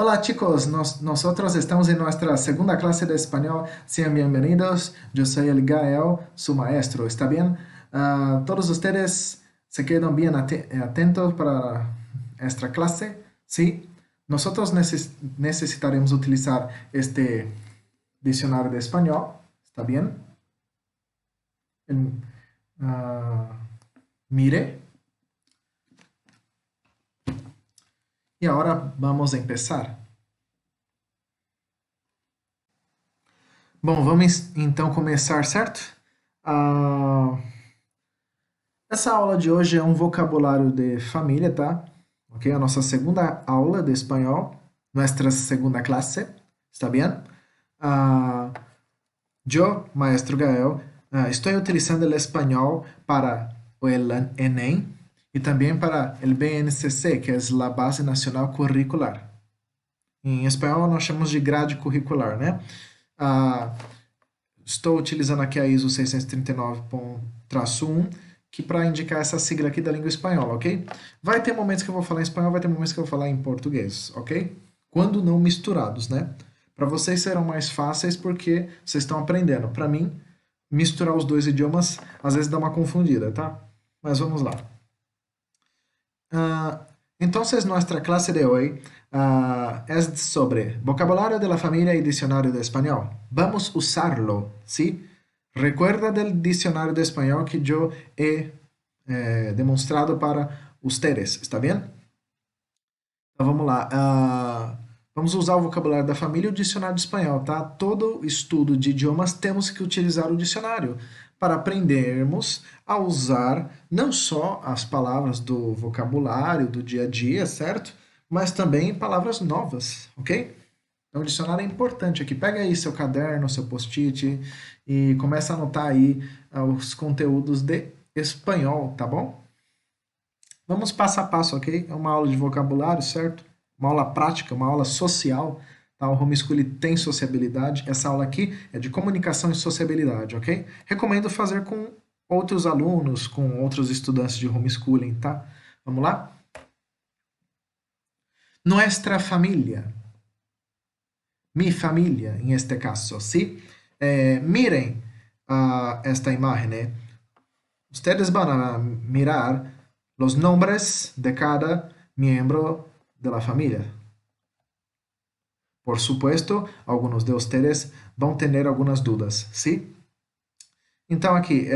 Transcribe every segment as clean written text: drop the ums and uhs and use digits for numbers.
Hola chicos, nosotros estamos en nuestra segunda clase de español. Sean bienvenidos. Yo soy el Gael, su maestro. ¿Está bien? Todos ustedes se quedan bien atentos para esta clase. ¿Sí? Nosotros necesitaremos utilizar este diccionario de español. ¿Está bien? El- ah, Mire. Y ahora vamos a empezar. Bom, vamos então começar, certo? Ah, essa aula de hoje é um vocabulário de família, tá? Ok? A nossa segunda aula de espanhol, nossa segunda classe, está bem? Ah, yo, maestro Gael, estou utilizando o espanhol para o Enem e também para o BNCC, que é a Base Nacional Curricular. Em espanhol nós chamamos de grade curricular, né? Ah, Estou utilizando aqui a ISO 639.1, que para indicar essa sigla aqui da língua espanhola, ok? Vai ter momentos que eu vou falar em espanhol, vai ter momentos que eu vou falar em português, ok? Quando não misturados, né? Para vocês serão mais fáceis porque vocês estão aprendendo. Para mim, misturar os dois idiomas às vezes dá uma confundida, tá? Mas vamos lá. Entonces, nuestra clase de hoy es sobre vocabulario de la familia y diccionario de español. Vamos a usarlo, ¿sí? Recuerda del diccionario de español que yo he demonstrado para ustedes, ¿está bien? Então vamos lá. Vamos usar o vocabulário da família e o dicionário de espanhol, tá? Todo estudo de idiomas temos que utilizar o dicionário para aprendermos a usar não só as palavras do vocabulário do dia a dia, certo? Mas também palavras novas, ok? Então o dicionário é importante aqui. Pega aí seu caderno, seu post-it e começa a anotar aí os conteúdos de espanhol, tá bom? Vamos passo a passo, ok? É uma aula de vocabulário, certo? Uma aula prática, uma aula social. Tá? O homeschooling tem sociabilidade. Essa aula aqui é de comunicação e sociabilidade, ok? Recomendo fazer com outros alunos, com outros estudantes de homeschooling, tá? Vamos lá? Nuestra familia. Mi familia, en este caso, ¿sí? Miren esta imagen. Ustedes van a mirar los nombres de cada miembro de la familia. Por supuesto, algunos de ustedes vão ter algumas dúvidas, ¿sí? Então aqui,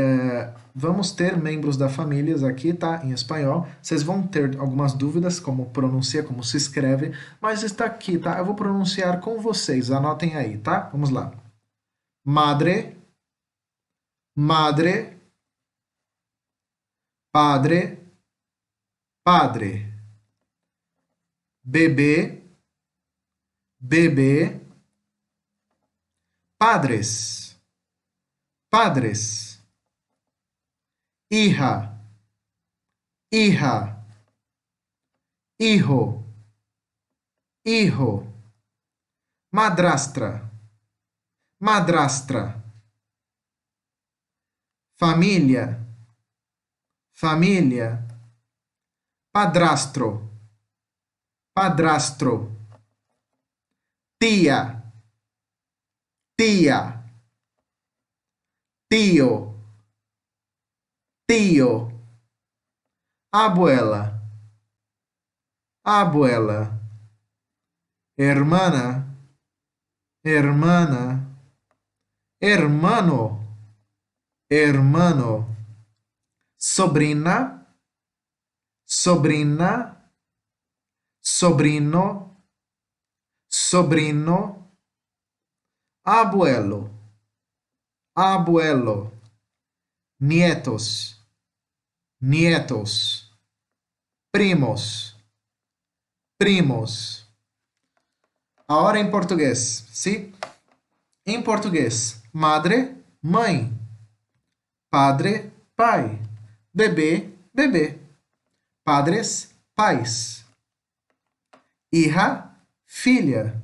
vamos ter membros da família aqui, tá? Em espanhol. Vocês vão ter algumas dúvidas, como pronuncia, como se escreve, mas está aqui, tá? Eu vou pronunciar com vocês, anotem aí, tá? Vamos lá. Madre, madre, padre, padre, bebê, bebê, padres, padres, hija, hija, hijo, hijo, madrastra, madrastra, família, família, padrastro, padrastro, tia, tia, tio, tio, abuela, abuela, hermana, hermana, hermano, hermano, sobrina, sobrina, sobrino, sobrino, abuelo, abuelo, nietos, nietos, primos, primos. Agora em português, sim? Em português, madre, mãe, padre, pai, bebê, bebê, padres, pais, hija, filha,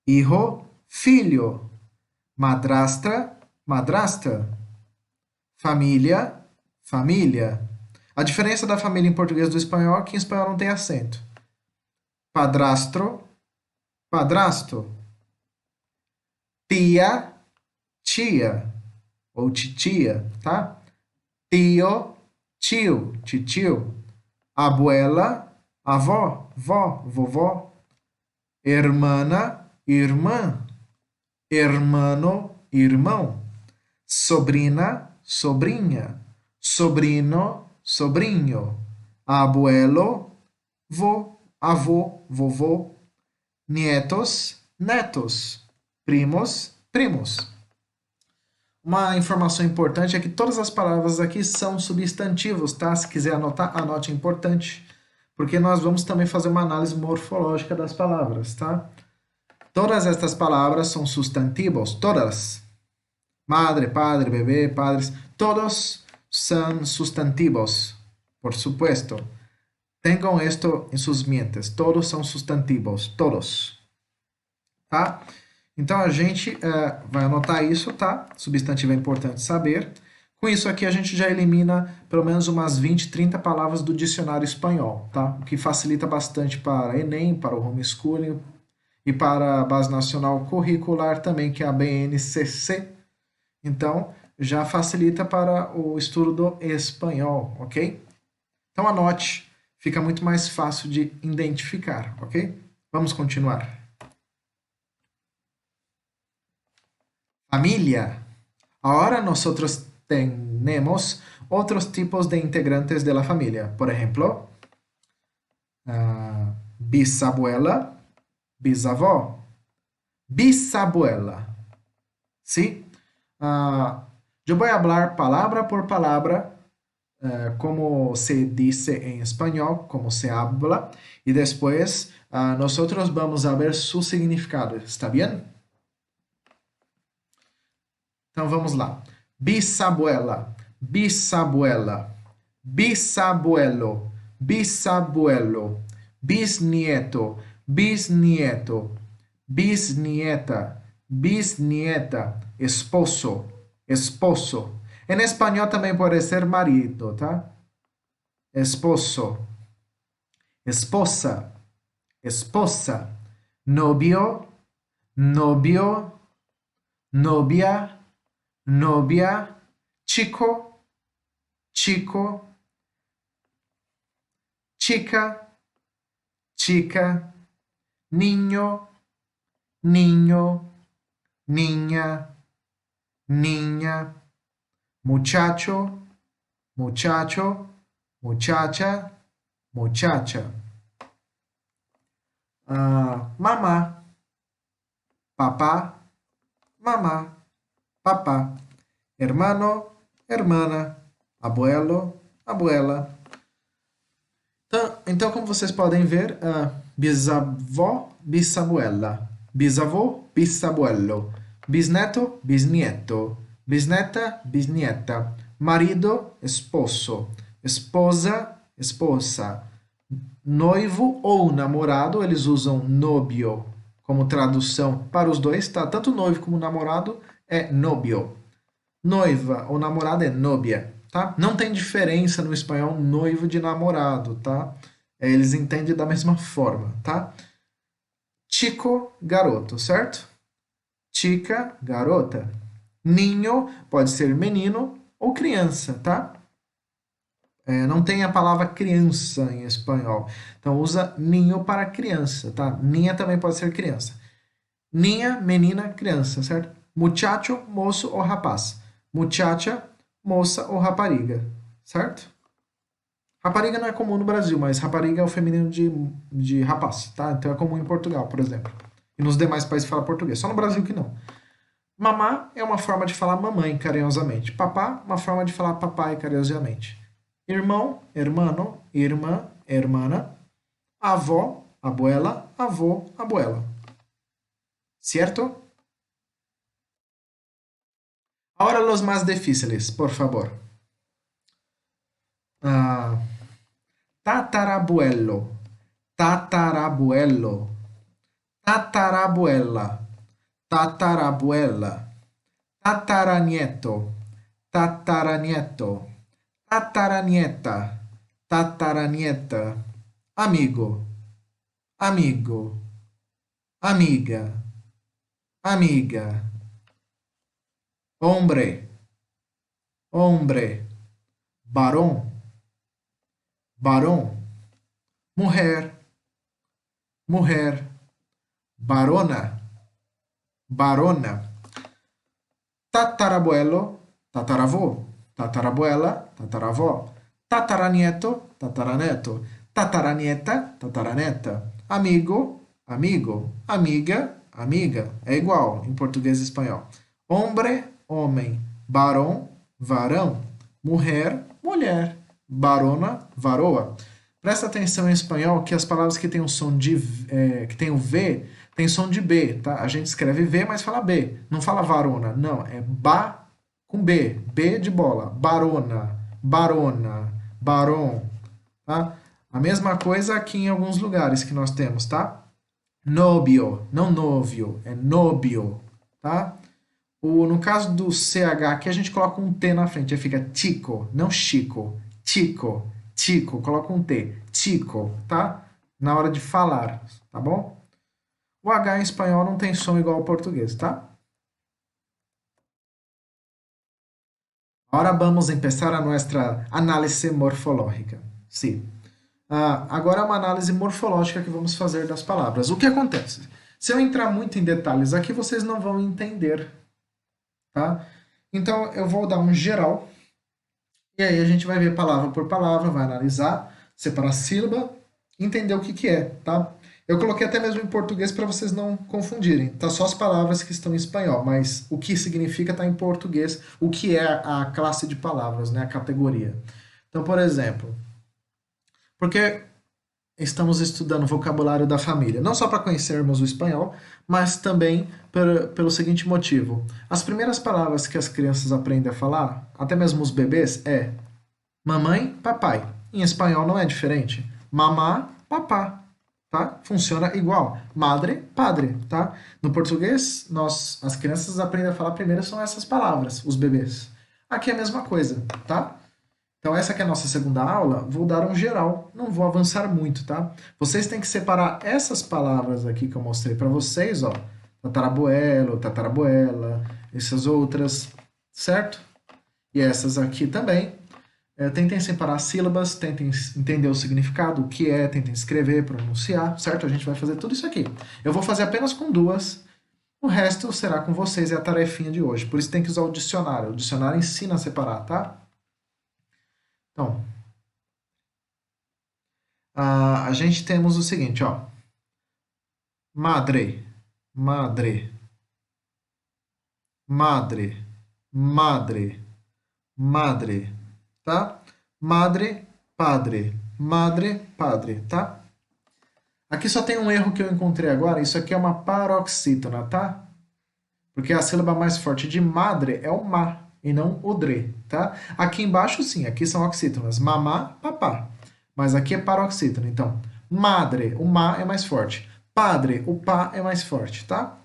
hijo, filho, madrastra, madrasta, família, família. A diferença da família em português do espanhol é que em espanhol não tem acento. Padrastro, padrasto, tia, tia ou titia, tá? Tio, tio, titio, abuela, avó, vó, vovó, hermana, irmã, hermano, irmão, sobrina, sobrinha, sobrino, sobrinho, abuelo, vô, avô, vovô, nietos, netos, primos, primos. Uma informação importante é que todas as palavras aqui são substantivos, tá? Se quiser anotar, anote importante, porque nós vamos também fazer uma análise morfológica das palavras, tá? Todas estas palavras são substantivos, todas. Madre, padre, bebê, padres, todos são substantivos, por supuesto. Tenham esto em suas mentes, todos são substantivos, todos, tá? Então a gente vai anotar isso, tá? Substantivo é importante saber. Com isso aqui a gente já elimina pelo menos umas 20, 30 palavras do dicionário espanhol, tá? O que facilita bastante para Enem, para o homeschooling e para a Base Nacional Curricular também, que é a BNCC. Então já facilita para o estudo do espanhol, ok? Então anote, fica muito mais fácil de identificar, ok? Vamos continuar. Familia. Ahora nosotros tenemos otros tipos de integrantes de la familia. Por ejemplo, bisabuela, bisavó, bisabuela. ¿Sí? Yo voy a hablar palabra por palabra, como se dice en español, como se habla, y después nosotros vamos a ver su significado. ¿Está bien? Então vamos lá. Bisabuela, bisabuela, bisabuelo, bisabuelo, bisnieto, bisnieto, bisnieta, bisnieta, esposo, esposo. En español também pode ser marido, tá? Esposo, esposa, esposa, novio, novio, novia, novia, chico, chico, chica, chica, niño, niño, niña, niña, muchacho, muchacho, muchacha, muchacha. Mamá, papá, mamá, papá, hermano, hermana, abuelo, abuela. Então, como vocês podem ver, bisavó, bisabuela, bisavô, bisabuelo, bisneto, bisnieto, bisneta, bisnieta, marido, esposo, esposa, esposa, noivo ou namorado, eles usam novio como tradução para os dois, tá? Tanto noivo como namorado é novio. Noiva ou namorada é novia, tá? Não tem diferença no espanhol noivo de namorado, tá? Eles entendem da mesma forma, tá? Chico, garoto, certo? Chica, garota. Ninho pode ser menino ou criança, tá? Não tem a palavra criança em espanhol. Então usa ninho para criança, tá? Ninha também pode ser criança. Ninha, menina, criança, certo? Muchacho, moço ou rapaz. Muchacha, moça ou rapariga, certo? Rapariga não é comum no Brasil, mas rapariga é o feminino de rapaz, tá? Então é comum em Portugal, por exemplo. E nos demais países fala português. Só no Brasil que não. Mamá é uma forma de falar mamãe carinhosamente. Papá, uma forma de falar papai carinhosamente. Irmão, hermano, irmã, hermana. Avó, abuela, avô, abuela. ¿Cierto? Ahora los más difíciles, por favor. Tatarabuelo, tatarabuelo, tatarabuela, tatarabuela, tataranieto, tataranieto, tataranieta, tataranieta, amigo, amigo, amiga, amiga, hombre, hombre, varón, varón, mujer, mujer, varona, varona, tatarabuelo, tataravô, tatarabuela, tataravó, tataranieto, tataraneto, tataranieta, tataraneta, amigo, amigo, amiga, amiga. É igual em português e espanhol. Hombre, homem, varão, varão, mulher, mulher, varona, varoa. Presta atenção em espanhol que as palavras que têm o som de que tem o V tem som de B, tá? A gente escreve V, mas fala B. Não fala varona, não. É ba com B. B de bola. Barona, barona, barom, tá? A mesma coisa aqui em alguns lugares que nós temos, tá? Nobio, não novio, é nobio, tá? No caso do CH aqui, a gente coloca um T na frente, aí fica tico, não chico. Tico, tico, coloca um T. Tico, tá? Na hora de falar, tá bom? O H em espanhol não tem som igual ao português, tá? Agora vamos começar a nossa análise morfológica. Sim. Agora é uma análise morfológica que vamos fazer das palavras. O que acontece? Se eu entrar muito em detalhes aqui, vocês não vão entender, tá? Então, eu vou dar um geral, e aí a gente vai ver palavra por palavra, vai analisar, separar sílaba, entender o que que é, tá? Eu coloquei até mesmo em português para vocês não confundirem. Tá só as palavras que estão em espanhol, mas o que significa está em português, o que é a classe de palavras, né, a categoria. Então, por exemplo, porque estamos estudando o vocabulário da família, não só para conhecermos o espanhol, mas também pelo seguinte motivo. As primeiras palavras que as crianças aprendem a falar, até mesmo os bebês, é mamãe, papai. Em espanhol não é diferente. Mamá, papá, tá? Funciona igual. Madre, padre, tá? No português, as crianças aprendem a falar primeiro são essas palavras, os bebês. Aqui é a mesma coisa, tá? Então essa que é a nossa segunda aula, vou dar um geral, não vou avançar muito, tá? Vocês têm que separar essas palavras aqui que eu mostrei para vocês, ó. Tatarabuelo, tatarabuela, essas outras, certo? E essas aqui também. Tentem separar as sílabas, tentem entender o significado, o que é, tentem escrever, pronunciar, certo? A gente vai fazer tudo isso aqui. Eu vou fazer apenas com duas, o resto será com vocês, é a tarefinha de hoje. Por isso tem que usar o dicionário. O dicionário ensina a separar, tá? Então, a gente temos o seguinte, ó. Madre, madre, madre, madre, madre, tá? Madre, padre, padre, tá? Aqui só tem um erro que eu encontrei agora, isso aqui é uma paroxítona, tá? Porque a sílaba mais forte de madre é o ma e não o dre, tá? Aqui embaixo sim, aqui são oxítonas, mamá, papá. Mas aqui é paroxítona, então madre, o ma é mais forte. Padre, o pá é mais forte, tá?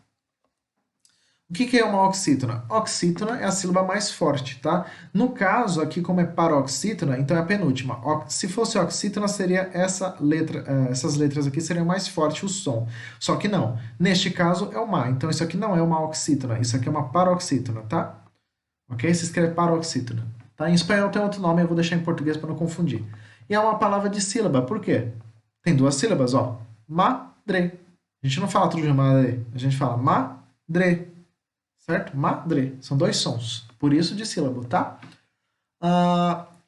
O que que é uma oxítona? Oxítona é a sílaba mais forte, tá? No caso, aqui como é paroxítona, então é a penúltima. Se fosse oxítona, seria essa letra, essas letras aqui seriam mais forte o som. Só que não. Neste caso é uma. Então isso aqui não é uma oxítona, isso aqui é uma paroxítona, tá? Ok? Se escreve paroxítona. Tá? Em espanhol tem outro nome, eu vou deixar em português para não confundir. E é uma palavra de sílaba, por quê? Tem duas sílabas, ó. Madre. A gente não fala tudo de madre, a gente fala madre. Certo? Madre. São dois sons. Por isso de sílabo, tá?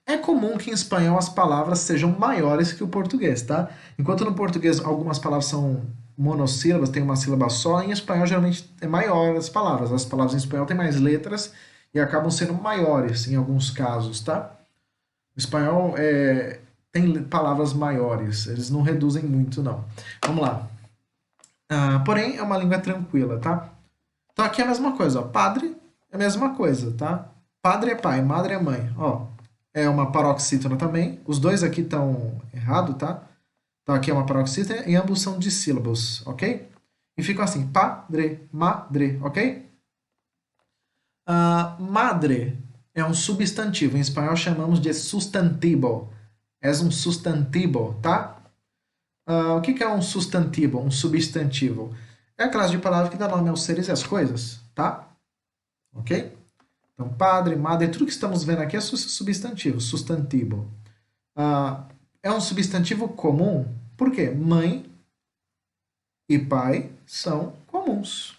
É comum que em espanhol as palavras sejam maiores que o português, tá? Enquanto no português algumas palavras são monossílabas, tem uma sílaba só, em espanhol geralmente é maior as palavras. As palavras em espanhol têm mais letras e acabam sendo maiores em alguns casos, tá? O espanhol tem palavras maiores, eles não reduzem muito, não. Vamos lá. Porém, é uma língua tranquila, tá? Então aqui é a mesma coisa, ó. Padre é a mesma coisa, tá? Padre é pai, madre é mãe, ó. É uma paroxítona também. Os dois aqui estão errados, tá? Então aqui é uma paroxítona e ambos são dissílabos, ok? E ficam assim, padre, madre, ok? Madre é um substantivo. Em espanhol chamamos de sustantivo. É um substantivo, tá? O que que é um substantivo? Um substantivo. É a classe de palavras que dá nome aos seres e às coisas, tá? Ok? Então, padre, madre, tudo que estamos vendo aqui é substantivo, sustantivo. É um substantivo comum, por quê? Mãe e pai são comuns,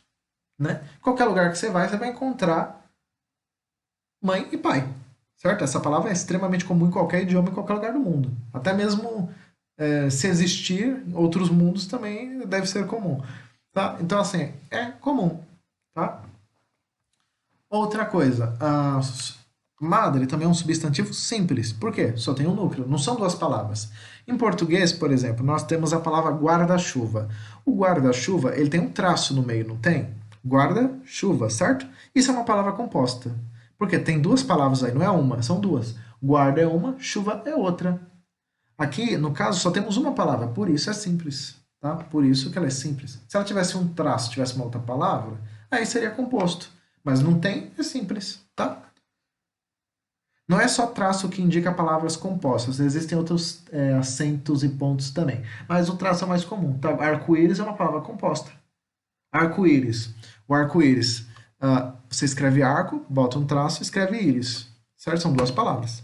né? Qualquer lugar que você vai encontrar mãe e pai, certo? Essa palavra é extremamente comum em qualquer idioma, em qualquer lugar do mundo. Até mesmo se existir outros mundos também deve ser comum, tá? Então, assim, é comum, tá? Outra coisa, madre também é um substantivo simples. Por quê? Só tem um núcleo, não são duas palavras. Em português, por exemplo, nós temos a palavra guarda-chuva. O guarda-chuva, ele tem um traço no meio, não tem? Guarda-chuva, certo? Isso é uma palavra composta. Porque tem duas palavras aí, não é uma, são duas. Guarda é uma, chuva é outra. Aqui, no caso, só temos uma palavra, por isso é simples, tá? Por isso que ela é simples. Se ela tivesse um traço, tivesse uma outra palavra, aí seria composto. Mas não tem, é simples, tá? Não é só traço que indica palavras compostas, existem outros acentos e pontos também. Mas o traço é mais comum, tá? Arco-íris é uma palavra composta. Arco-íris. O arco-íris, você escreve arco, bota um traço, escreve íris. Certo? São duas palavras.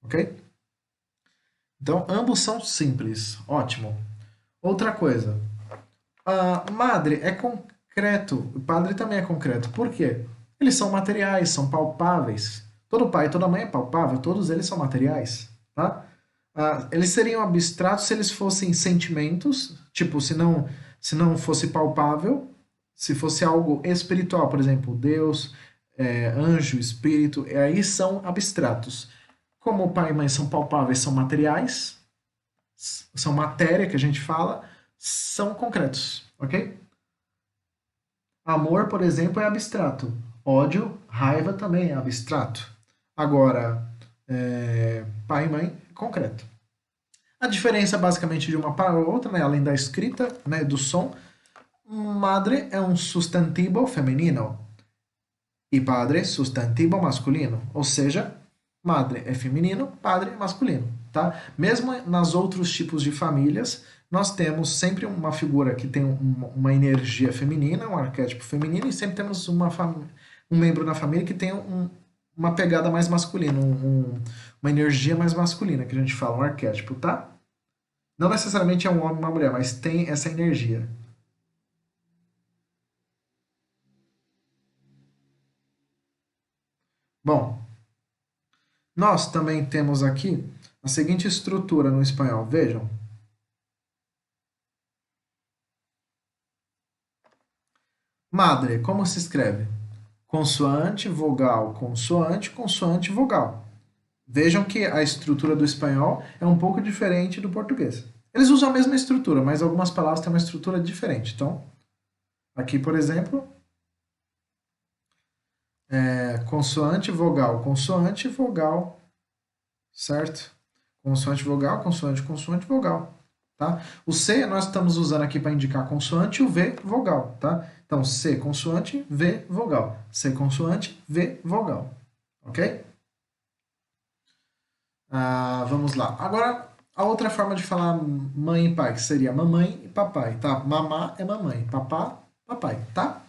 Ok? Então, ambos são simples. Ótimo. Outra coisa. Madre é concreto. O padre também é concreto. Por quê? Eles são materiais, são palpáveis. Todo pai e toda mãe é palpável, todos eles são materiais, tá? Eles seriam abstratos se eles fossem sentimentos, tipo, se não fosse palpável, se fosse algo espiritual, por exemplo, Deus, anjo, espírito, e aí são abstratos. Como pai e mãe são palpáveis, são materiais, são matéria que a gente fala, são concretos, ok? Amor, por exemplo, é abstrato. Ódio, raiva também é abstrato. Agora, pai e mãe, concreto. A diferença basicamente de uma para a outra, né, além da escrita, né, do som, madre é um substantivo feminino e padre substantivo masculino. Ou seja, madre é feminino, padre é masculino. Tá? Mesmo nas outros tipos de famílias, nós temos sempre uma figura que tem uma energia feminina, um arquétipo feminino, e sempre temos um membro na família que tem uma pegada mais masculina, uma energia mais masculina, que a gente fala, um arquétipo, tá? Não necessariamente é um homem e uma mulher, mas tem essa energia. Bom, nós também temos aqui a seguinte estrutura no espanhol, vejam. Madre, como se escreve? Consoante, vogal, consoante, consoante, vogal. Vejam que a estrutura do espanhol é um pouco diferente do português. Eles usam a mesma estrutura, mas algumas palavras têm uma estrutura diferente. Então, aqui, por exemplo, consoante, vogal, certo? Consoante, vogal, consoante, consoante, vogal. Tá? O C nós estamos usando aqui para indicar consoante e o V vogal, tá? Então, C consoante, V vogal. C consoante, V vogal. Ok? Vamos lá. Agora, a outra forma de falar mãe e pai, que seria mamãe e papai, tá? Mamá é mamãe, papá, papai, tá?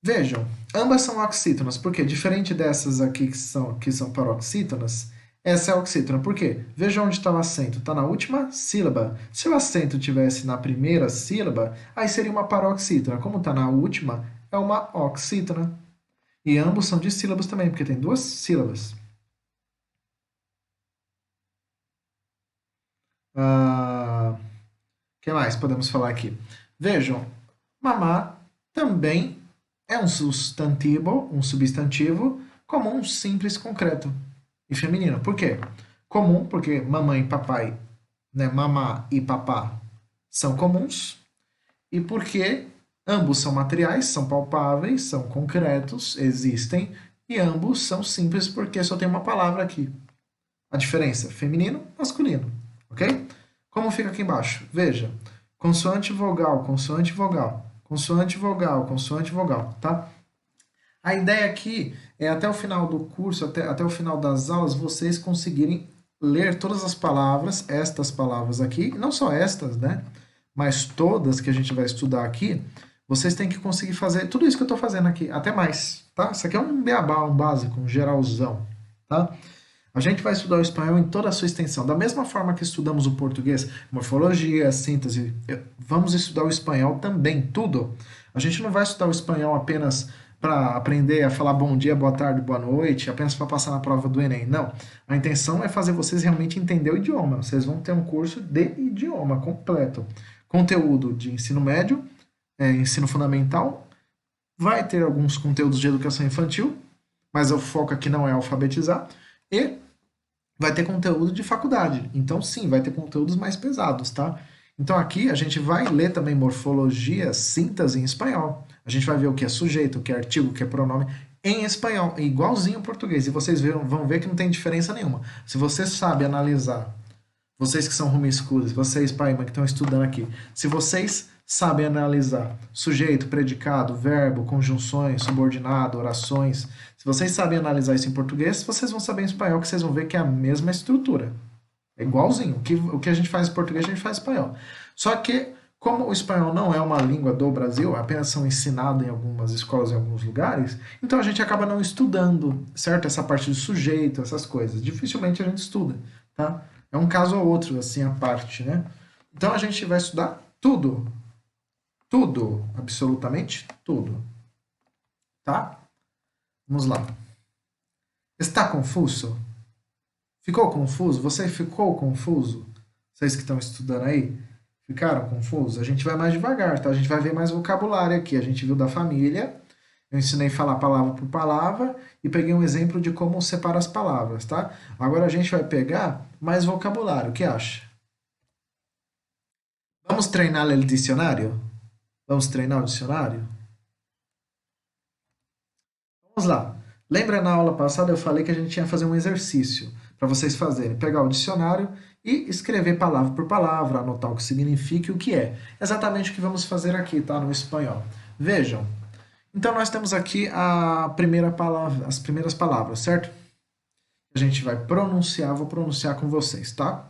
Vejam, ambas são oxítonas, porque diferente dessas aqui que são paroxítonas, essa é oxítona. Por quê? Veja onde está o acento. Está na última sílaba. Se o acento tivesse na primeira sílaba, aí seria uma paroxítona. Como está na última, é uma oxítona. E ambos são dissílabos também, porque tem duas sílabas. Que mais podemos falar aqui? Vejam, mamá também é um substantivo comum, simples, concreto e feminino. Por quê? Comum, porque mamãe e papai, né, mamá e papá são comuns, e porque ambos são materiais, são palpáveis, são concretos, existem, e ambos são simples porque só tem uma palavra aqui. A diferença, feminino, masculino, ok? Como fica aqui embaixo? Veja, consoante vogal, consoante vogal, consoante vogal, consoante vogal, tá? A ideia aqui é até o final do curso, até o final das aulas, vocês conseguirem ler todas as palavras, estas palavras aqui, não só estas, né? mas todas que a gente vai estudar aqui, vocês têm que conseguir fazer tudo isso que eu estou fazendo aqui, até mais, tá? Isso aqui é um beabá, um básico, um geralzão, tá? A gente vai estudar o espanhol em toda a sua extensão. Da mesma forma que estudamos o português, morfologia, síntese, vamos estudar o espanhol também, tudo. A gente não vai estudar o espanhol apenas para aprender a falar bom dia, boa tarde, boa noite, apenas para passar na prova do Enem. Não. A intenção é fazer vocês realmente entender o idioma. Vocês vão ter um curso de idioma completo. Conteúdo de ensino médio, ensino fundamental, vai ter alguns conteúdos de educação infantil, mas o foco aqui não é alfabetizar, e vai ter conteúdo de faculdade. Então, sim, vai ter conteúdos mais pesados, tá? Então, aqui a gente vai ler também morfologia, síntese em espanhol. A gente vai ver o que é sujeito, o que é artigo, o que é pronome em espanhol, igualzinho ao português. E vocês vão ver que não tem diferença nenhuma. Se você sabe analisar, vocês que são homeschoolers, vocês, pai e mãe, que estão estudando aqui, se vocês sabem analisar sujeito, predicado, verbo, conjunções, subordinado, orações, se vocês sabem analisar isso em português, vocês vão saber em espanhol, que vocês vão ver que é a mesma estrutura. É igualzinho. O que a gente faz em português, a gente faz em espanhol. Só que, como o espanhol não é uma língua do Brasil, apenas são ensinados em algumas escolas, em alguns lugares, então a gente acaba não estudando, certo? Essa parte de sujeito, essas coisas. Dificilmente a gente estuda, tá? É um caso ou outro, assim, a parte, né? Então a gente vai estudar tudo. Tudo. Absolutamente tudo. Tá? Vamos lá. Está confuso? Ficou confuso? Você ficou confuso? Vocês que estão estudando aí, ficaram confusos? A gente vai mais devagar, tá? A gente vai ver mais vocabulário aqui. A gente viu da família. Eu ensinei a falar palavra por palavra e peguei um exemplo de como separa as palavras, tá? Agora a gente vai pegar mais vocabulário. O que acha? Vamos treinar o dicionário? Vamos treinar o dicionário? Vamos lá. Lembra na aula passada eu falei que a gente tinha que fazer um exercício para vocês fazerem, pegar o dicionário e escrever palavra por palavra, anotar o que significa e o que é. Exatamente o que vamos fazer aqui, tá? No espanhol. Vejam. Então nós temos aqui a primeira palavra, as primeiras palavras, certo? A gente vai pronunciar, vou pronunciar com vocês, tá?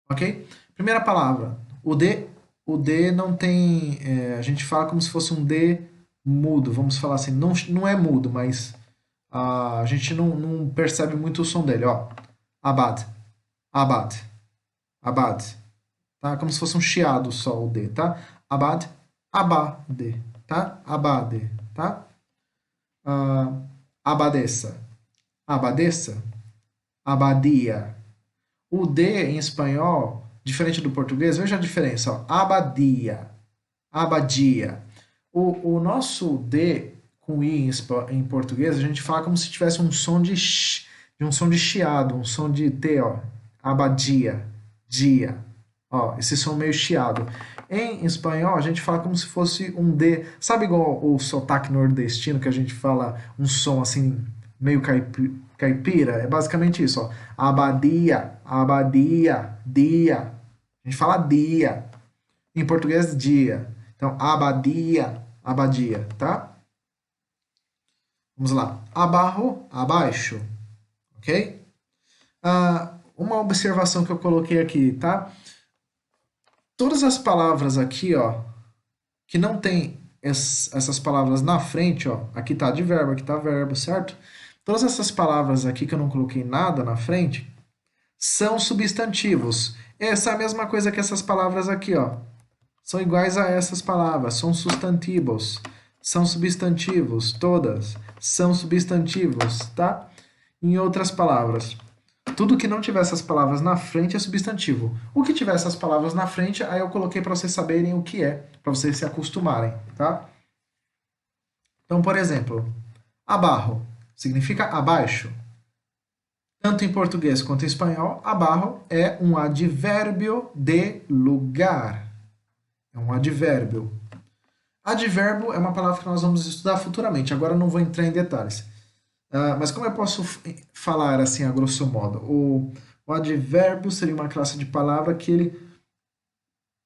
Ok? Primeira palavra. O D não tem. A gente fala como se fosse um D mudo. Vamos falar assim. Não, não é mudo, mas a gente não percebe muito o som dele. Ó. Abad. Abad. Abad. Tá? Como se fosse um chiado só o D, tá? Abad. Abade. Tá? Abade. Tá? Abadesa. Abadesa. Abadia. O D em espanhol, diferente do português, veja a diferença. Ó. Abadia. Abadia. O nosso D com I em português, a gente fala como se tivesse um som de sh, de um som de chiado, um som de T, ó. Abadia. Dia. Ó, esse som meio chiado. Em espanhol, a gente fala como se fosse um D. Sabe igual o sotaque nordestino, que a gente fala um som assim, meio caipira? É basicamente isso, ó. Abadia, abadia, dia. A gente fala dia. Em português, dia. Então, abadia, abadia, tá? Vamos lá. Abarro, abaixo. Ok? Uma observação que eu coloquei aqui, tá? Todas as palavras aqui, ó, que não tem essas palavras na frente, ó, aqui tá advérbio, aqui tá verbo, certo? Todas essas palavras aqui que eu não coloquei nada na frente são substantivos. Essa é a mesma coisa que essas palavras aqui, ó. São iguais a essas palavras, são substantivos. São substantivos, todas são substantivos, tá? Em outras palavras, tudo que não tiver essas palavras na frente é substantivo. O que tiver essas palavras na frente, aí eu coloquei para vocês saberem o que é, para vocês se acostumarem, tá? Então, por exemplo, abarro significa abaixo. Tanto em português quanto em espanhol, abarro é um advérbio de lugar. É um advérbio. Advérbio é uma palavra que nós vamos estudar futuramente. Agora eu não vou entrar em detalhes. Mas como eu posso falar assim, a grosso modo? O advérbio seria uma classe de palavra que ele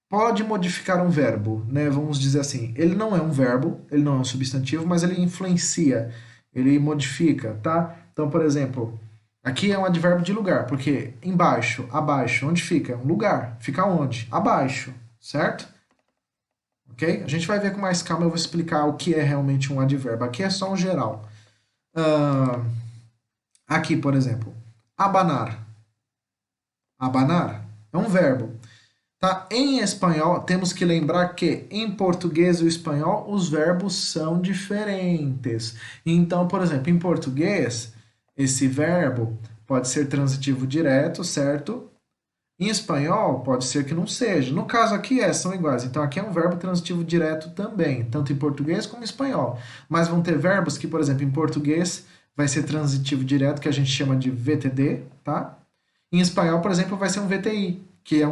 pode modificar um verbo, né? Vamos dizer assim, ele não é um verbo, ele não é um substantivo, mas ele influencia, ele modifica, tá? Então, por exemplo, Aqui é um advérbio de lugar, porque embaixo, abaixo, onde fica? Um lugar. Fica onde? Abaixo, certo? Ok? A gente vai ver com mais calma, eu vou explicar o que é realmente um advérbio. Aqui é só um geral. Ah, aqui, por exemplo, abanar. Abanar é um verbo. Tá? Em espanhol, temos que lembrar que em português e espanhol os verbos são diferentes. Então, por exemplo, em português, esse verbo pode ser transitivo direto, certo? Em espanhol, pode ser que não seja. No caso aqui, são iguais. Então, aqui é um verbo transitivo direto também, tanto em português como em espanhol. Mas vão ter verbos que, por exemplo, em português vai ser transitivo direto, que a gente chama de VTD, tá? Em espanhol, por exemplo, vai ser um VTI, que é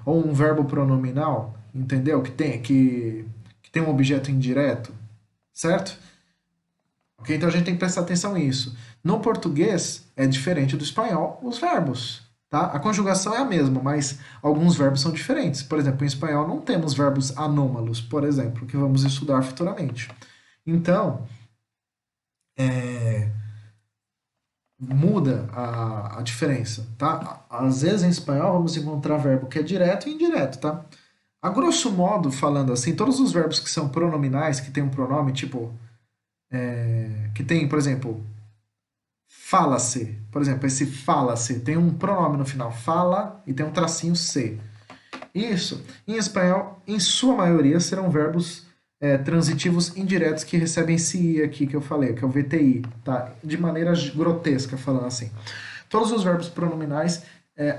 ou um verbo pronominal, entendeu? Que tem um objeto indireto, certo? Ok? Então a gente tem que prestar atenção nisso. No português é diferente do espanhol os verbos, tá? A conjugação é a mesma, mas alguns verbos são diferentes. Por exemplo, em espanhol não temos verbos anômalos, por exemplo, que vamos estudar futuramente. Então, é, muda a diferença, tá? Às vezes em espanhol vamos encontrar verbo que é direto e indireto, tá? A grosso modo, falando assim, todos os verbos que são pronominais, que tem um pronome, tipo, que tem, por exemplo, fala-se, por exemplo, esse fala-se tem um pronome no final, fala e tem um tracinho se. Isso, em espanhol, em sua maioria, serão verbos transitivos indiretos que recebem esse i aqui que eu falei, que é o VTI, tá? De maneira grotesca, falando assim. Todos os verbos pronominais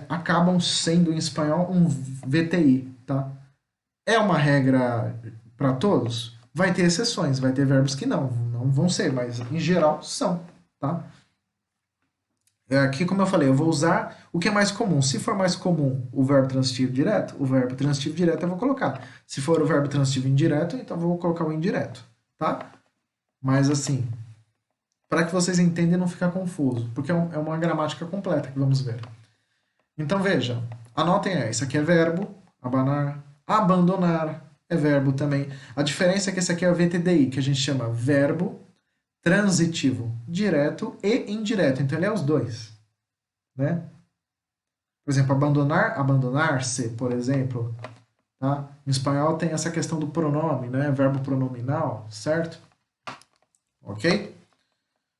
acabam sendo em espanhol um VTI, tá? É uma regra para todos? Vai ter exceções, vai ter verbos que não vão ser, mas em geral são, tá? Aqui, como eu falei, eu vou usar o que é mais comum. Se for mais comum o verbo transitivo direto, o verbo transitivo direto eu vou colocar. Se for o verbo transitivo indireto, então eu vou colocar o indireto, tá? Mas assim, para que vocês entendam e não ficar confuso, porque é uma gramática completa que vamos ver. Então veja, anotem aí, isso aqui é verbo, abanar, abandonar é verbo também. A diferença é que esse aqui é o VTDI, que a gente chama verbo transitivo direto e indireto. Então ele é os dois, né? Por exemplo, abandonar, abandonar-se, por exemplo, tá? Em espanhol tem essa questão do pronome, né? Verbo pronominal, certo? Ok?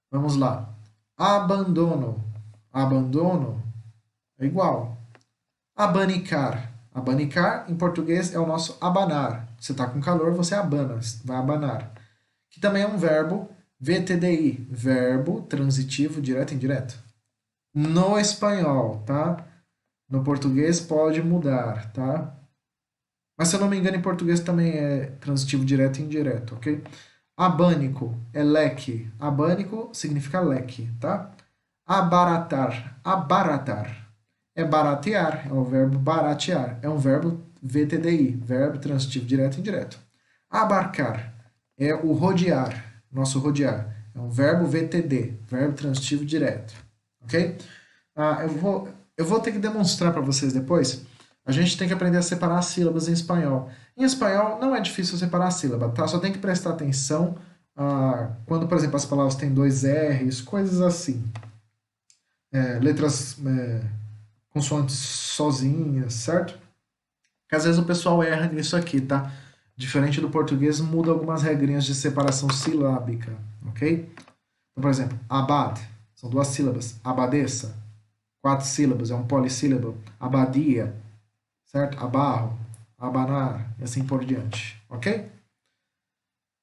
Vamos lá. Abandono. Abandono é igual. Abanicar. Abanicar, em português, é o nosso abanar. Você está com calor, você abana, vai abanar. Que também é um verbo VTDI, verbo transitivo direto e indireto. No espanhol, tá? No português pode mudar, tá? Mas se eu não me engano, em português também é transitivo direto e indireto, ok? Abânico é leque. Abânico significa leque, tá? Abaratar. Abaratar é baratear, é o verbo baratear. É um verbo VTDI, verbo transitivo direto e indireto. Abarcar é o rodear, nosso rodear. É um verbo VTD, verbo transitivo direto, ok? Eu vou ter que demonstrar para vocês depois. A gente tem que aprender a separar as sílabas em espanhol. Em espanhol não é difícil separar a sílaba, tá? Só tem que prestar atenção quando, por exemplo, as palavras têm dois R's, coisas assim. Letras, consoantes sozinhas, certo? Que às vezes o pessoal erra nisso aqui, tá? Diferente do português, muda algumas regrinhas de separação silábica, ok? Então, por exemplo, abad, são duas sílabas. Abadesa, quatro sílabas, é um polissílabo. Abadia, certo? Abarro, abanar, e assim por diante, ok?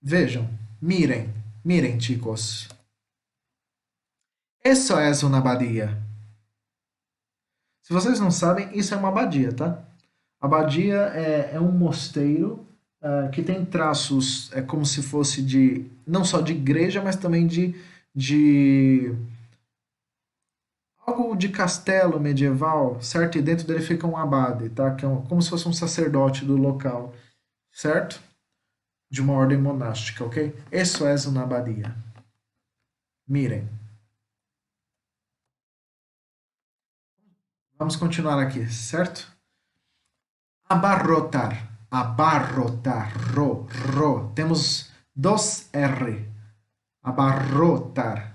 Vejam, miren, chicos. Eso es una abadia. Se vocês não sabem, isso é uma abadia, tá? Abadia é um mosteiro que tem traços, como se fosse de, não só de igreja, mas também de algo de castelo medieval, certo? E dentro dele fica um abade, tá? Que é como se fosse um sacerdote do local, certo? De uma ordem monástica, ok? Isso é uma abadia. Mirem. Vamos continuar aqui, certo? Abarrotar. Abarrotar. Ro. Temos dois R. Abarrotar.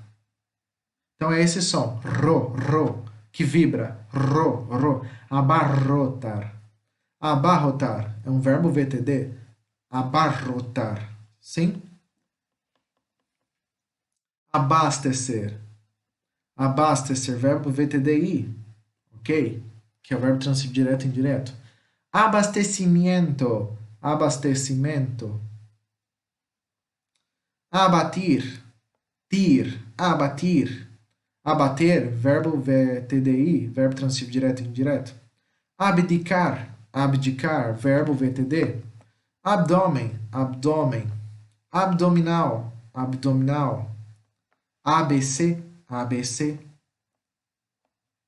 Então é esse som, ro, que vibra, ro. Abarrotar. Abarrotar é um verbo VTD. Abarrotar. Sim? Abastecer. Abastecer, verbo VTDI. Ok? Que é o verbo transitivo direto e indireto. Abastecimento. Abastecimento. Abatir. Abatir. Abater, verbo VTDI, verbo transitivo direto e indireto. Abdicar, verbo VTD. Abdômen. Abdominal. ABC.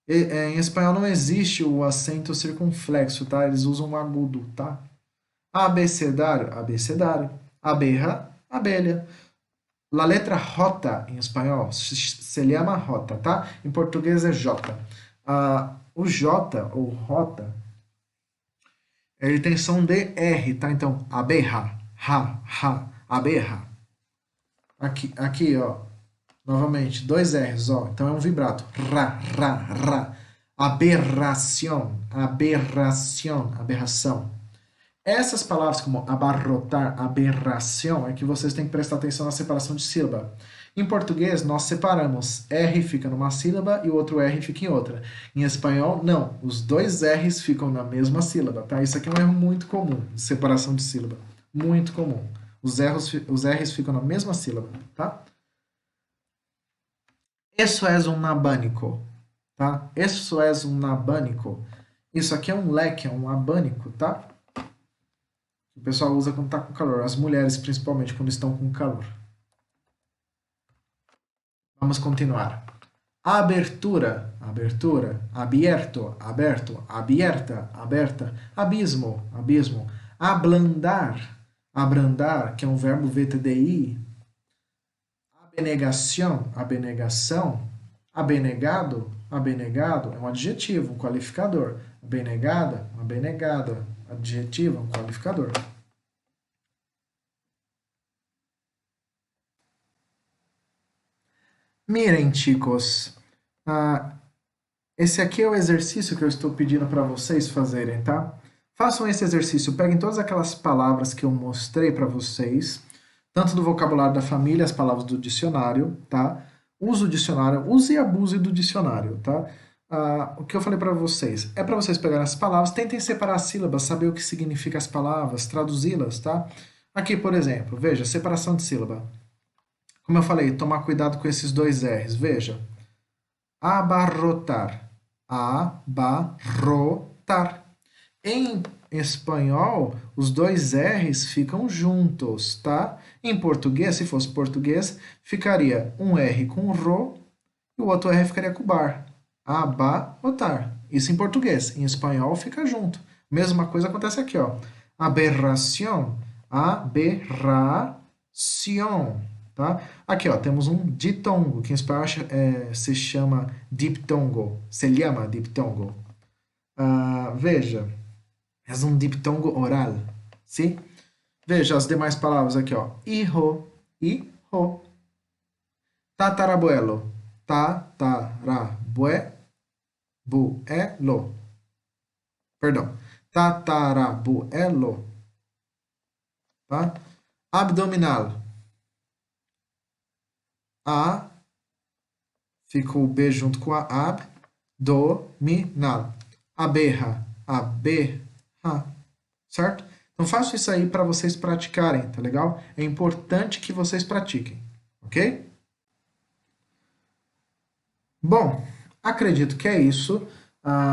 Em espanhol não existe o acento circunflexo, tá? Eles usam um agudo, tá? Abecedário. Abelha. La letra J em espanhol se llama J, tá? Em português é J. O J, ou rota, ele tem som de R, tá? Então, aberra, aberra. Aqui, ó, novamente, dois R's, ó. Então é um vibrato. Ra. Aberração. Essas palavras como abarrotar, aberração, é que vocês têm que prestar atenção na separação de sílaba. Em português, nós separamos R fica numa sílaba e o outro R fica em outra. Em espanhol, não. Os dois R's ficam na mesma sílaba, tá? Isso aqui é um erro muito comum, de separação de sílaba. Muito comum. Os R's ficam na mesma sílaba, tá? Eso es un abanico, tá? Eso es un abanico. Isso aqui é um leque, é um abanico, tá? O pessoal usa quando está com calor. As mulheres, principalmente, quando estão com calor. Vamos continuar. Abertura. Abierto. Aberta. Abismo. Abrandar, que é um verbo VTDI. Abnegação. Abnegado é um adjetivo, um qualificador. Abnegada, adjetivo, um qualificador. Mirem, chicos, esse aqui é o exercício que eu estou pedindo para vocês fazerem, tá? Façam esse exercício, peguem todas aquelas palavras que eu mostrei para vocês, tanto do vocabulário da família, as palavras do dicionário, tá? Use o dicionário, use e abuse do dicionário, tá? O que eu falei para vocês é para vocês pegarem as palavras, tentem separar as sílabas, saber o que significa as palavras, traduzi-las, tá? Aqui, por exemplo, veja, separação de sílaba. Como eu falei, tomar cuidado com esses dois R's. Veja. Abarrotar. Abarrotar. Em espanhol, os dois R's ficam juntos, tá? Em português, se fosse português, ficaria um R com ro e o outro R ficaria com bar. Abarrotar. Isso em português. Em espanhol fica junto. Mesma coisa acontece aqui, ó. Aberração. Tá? Aqui, ó, temos um ditongo, que em espanhol se chama diptongo. Se llama diptongo. Veja, é um diptongo oral, sim? Veja as demais palavras aqui, ó. Hijo. Tatarabuelo. Perdão. Tatarabuelo. Tá? Abdominal. Fica o B junto com a abdominal. Aberra. Certo? Então faço isso aí para vocês praticarem, tá legal? É importante que vocês pratiquem, ok? Bom, acredito que é isso.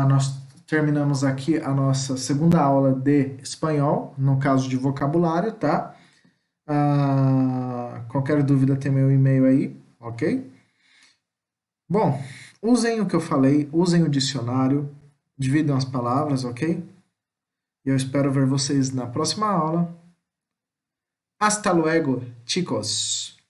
Nós terminamos aqui a nossa segunda aula de espanhol, no caso de vocabulário, tá? Qualquer dúvida tem meu e-mail aí, ok? Bom, usem o que eu falei, usem o dicionário, dividam as palavras, ok? E eu espero ver vocês na próxima aula. Hasta luego, chicos!